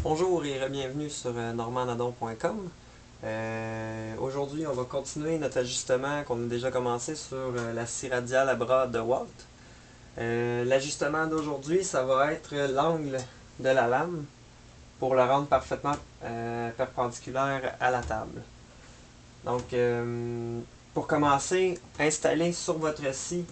Bonjour et bienvenue sur normandnadon.com. Aujourd'hui, on va continuer notre ajustement qu'on a déjà commencé sur la scie radiale à bras de Walt. L'ajustement d'aujourd'hui, ça va être l'angle de la lame pour le rendre parfaitement perpendiculaire à la table. Donc, pour commencer, installez sur votre scie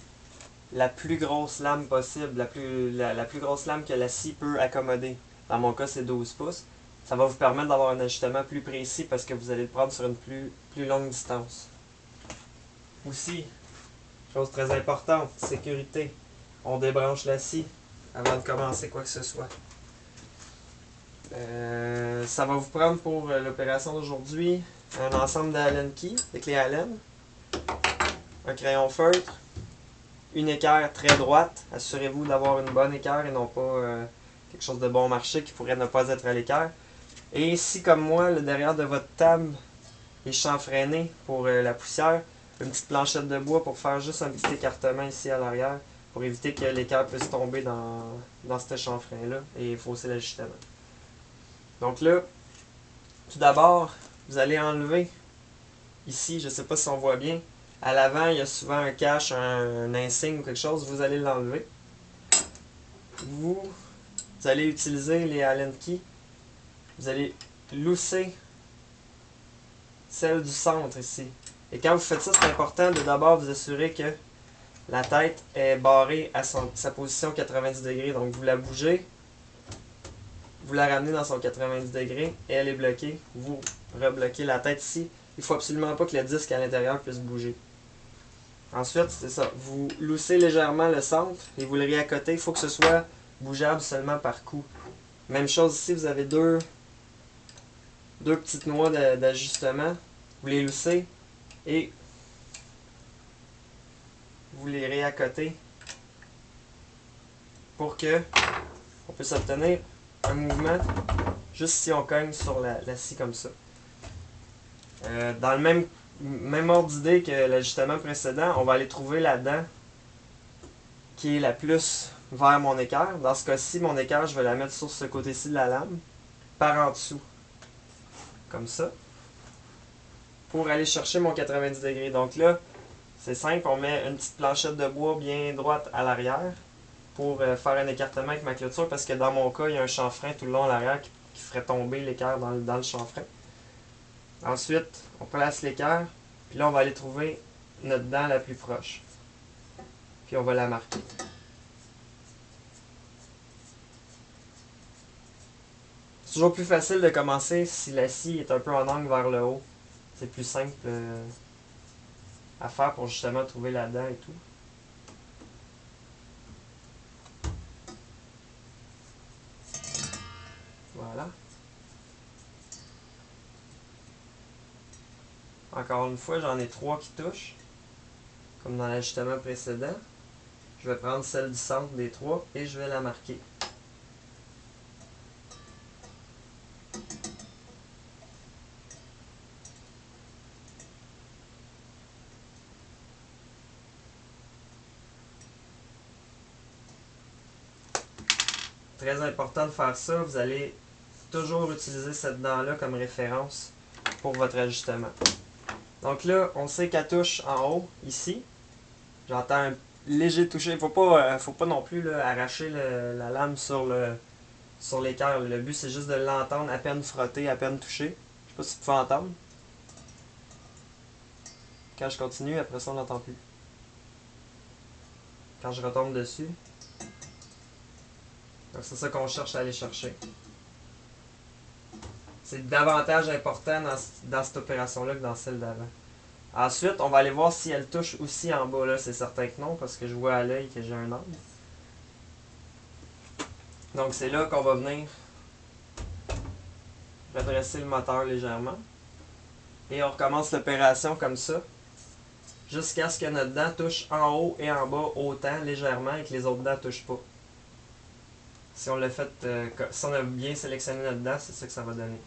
la plus grosse lame possible, la plus grosse lame que la scie peut accommoder. Dans mon cas, c'est 12 pouces. Ça va vous permettre d'avoir un ajustement plus précis parce que vous allez le prendre sur une plus longue distance. Aussi, chose très importante, sécurité. On débranche la scie avant de commencer quoi que ce soit. Ça va vous prendre pour l'opération d'aujourd'hui un ensemble d'Allen key, des clés Allen, un crayon feutre, une équerre très droite. Assurez-vous d'avoir une bonne équerre et non pas quelque chose de bon marché qui pourrait ne pas être à l'équerre. Et si, comme moi, le derrière de votre table est chanfreiné pour la poussière, une petite planchette de bois pour faire juste un petit écartement ici à l'arrière pour éviter que l'équerre puisse tomber dans ce chanfrein-là et fausser l'ajustement. Donc là, tout d'abord, vous allez enlever ici, je ne sais pas si on voit bien, à l'avant, il y a souvent un cache, un insigne ou quelque chose, vous allez l'enlever. Vous allez utiliser les Allen keys. Vous allez lousser celle du centre ici. Et quand vous faites ça, c'est important de d'abord vous assurer que la tête est barrée à sa position 90 degrés. Donc vous la bougez, vous la ramenez dans son 90 degrés et elle est bloquée. Vous rebloquez la tête ici. Il ne faut absolument pas que le disque à l'intérieur puisse bouger. Ensuite, c'est ça. Vous loussez légèrement le centre et vous le réaccotez. Il faut que ce soit bougeable seulement par coup. Même chose ici, vous avez deux petites noix d'ajustement. Vous les loussez et vous les réaccotez pour que on puisse obtenir un mouvement juste si on cogne sur la scie comme ça. Dans le même ordre d'idée que l'ajustement précédent, on va aller trouver la dent qui est la plus vers mon équerre. Dans ce cas-ci, mon équerre, je vais la mettre sur ce côté-ci de la lame, par en dessous, comme ça, pour aller chercher mon 90 degrés. Donc là, c'est simple, on met une petite planchette de bois bien droite à l'arrière pour faire un écartement avec ma clôture parce que dans mon cas, il y a un chanfrein tout le long à l'arrière qui ferait tomber l'équerre dans le chanfrein. Ensuite, on place l'équerre, puis là, on va aller trouver notre dent la plus proche. Puis on va la marquer. C'est toujours plus facile de commencer si la scie est un peu en angle vers le haut. C'est plus simple à faire pour justement trouver la dent et tout. Voilà. Encore une fois, j'en ai 3 qui touchent, comme dans l'ajustement précédent. Je vais prendre celle du centre des 3 et je vais la marquer. Très important de faire ça, vous allez toujours utiliser cette dent-là comme référence pour votre ajustement. Donc là, on sait qu'elle touche en haut, ici. J'entends un léger toucher. Faut pas non plus là, arracher la lame sur l'équerre. Le but, c'est juste de l'entendre à peine frotter, à peine toucher. Je sais pas si tu peux entendre. Quand je continue, après ça, on n'entend plus. Quand je retombe dessus. Donc c'est ça qu'on cherche à aller chercher. C'est davantage important dans cette opération-là que dans celle d'avant. Ensuite, on va aller voir si elle touche aussi en bas. Là, c'est certain que non, parce que je vois à l'œil que j'ai un angle. Donc c'est là qu'on va venir redresser le moteur légèrement. Et on recommence l'opération comme ça, jusqu'à ce que notre dent touche en haut et en bas autant, légèrement, et que les autres dents ne touchent pas. Si on l'a fait, si on a bien sélectionné notre dent, c'est ça que ça va donner.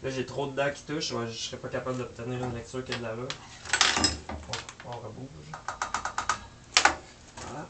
Là, j'ai trop de dents qui touchent, je serais pas capable d'obtenir une lecture qui est de là. On rebouge. Voilà.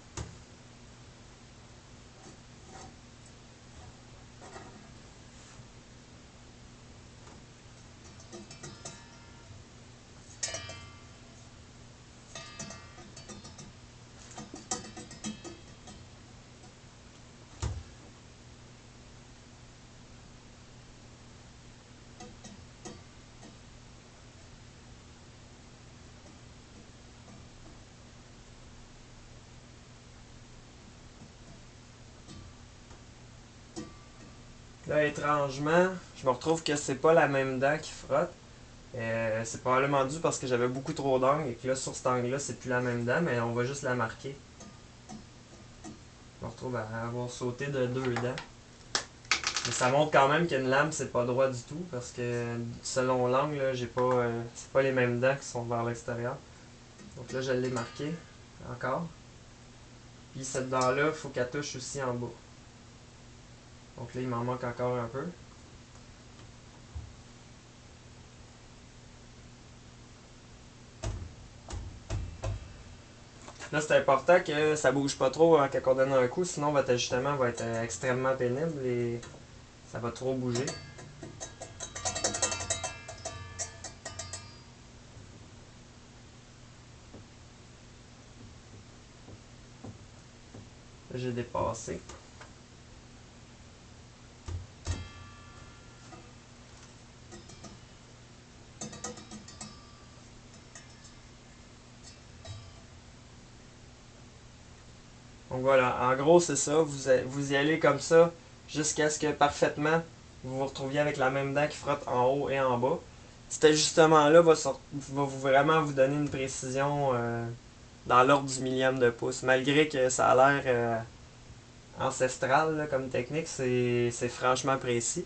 Là, étrangement, je me retrouve que c'est pas la même dent qui frotte. C'est probablement dû parce que j'avais beaucoup trop d'angles et que là, sur cet angle-là, c'est plus la même dent, mais on va juste la marquer. Je me retrouve à avoir sauté de 2 dents. Mais ça montre quand même qu'une lame, c'est pas droit du tout parce que selon l'angle, j'ai pas, c'est pas les mêmes dents qui sont vers l'extérieur. Donc là, je l'ai marqué encore. Puis cette dent-là, il faut qu'elle touche aussi en bas. Donc là, il m'en manque encore un peu. Là, c'est important que ça bouge pas trop quand on donne un coup, sinon votre ajustement va être extrêmement pénible et ça va trop bouger. Là, j'ai dépassé. Donc voilà, en gros, c'est ça. Vous y allez comme ça jusqu'à ce que parfaitement vous vous retrouviez avec la même dent qui frotte en haut et en bas. Cet ajustement-là va vraiment vous donner une précision dans l'ordre du millième de pouce. Malgré que ça a l'air ancestral là, comme technique, c'est franchement précis.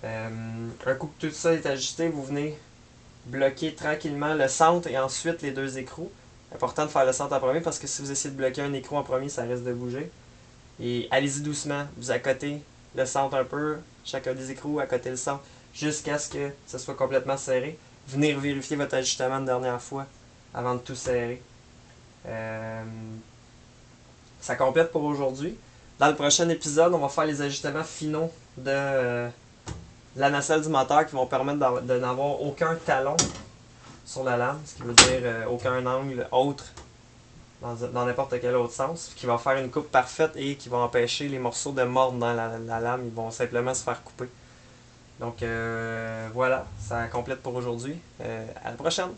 Un coup que tout ça est ajusté, vous venez bloquer tranquillement le centre et ensuite les 2 écrous. Important de faire le centre en premier parce que si vous essayez de bloquer un écrou en premier, ça risque de bouger. Et allez-y doucement, vous accotez le centre un peu, chacun des écrous, accotez le centre, jusqu'à ce que ce soit complètement serré. Venez vérifier votre ajustement de dernière fois avant de tout serrer. Ça complète pour aujourd'hui. Dans le prochain épisode, on va faire les ajustements finaux de la nacelle du moteur qui vont permettre de n'avoir aucun talon sur la lame, ce qui veut dire aucun angle autre dans n'importe quel autre sens, qui va faire une coupe parfaite et qui va empêcher les morceaux de mordre dans la lame, ils vont simplement se faire couper. Donc voilà, ça complète pour aujourd'hui. À la prochaine!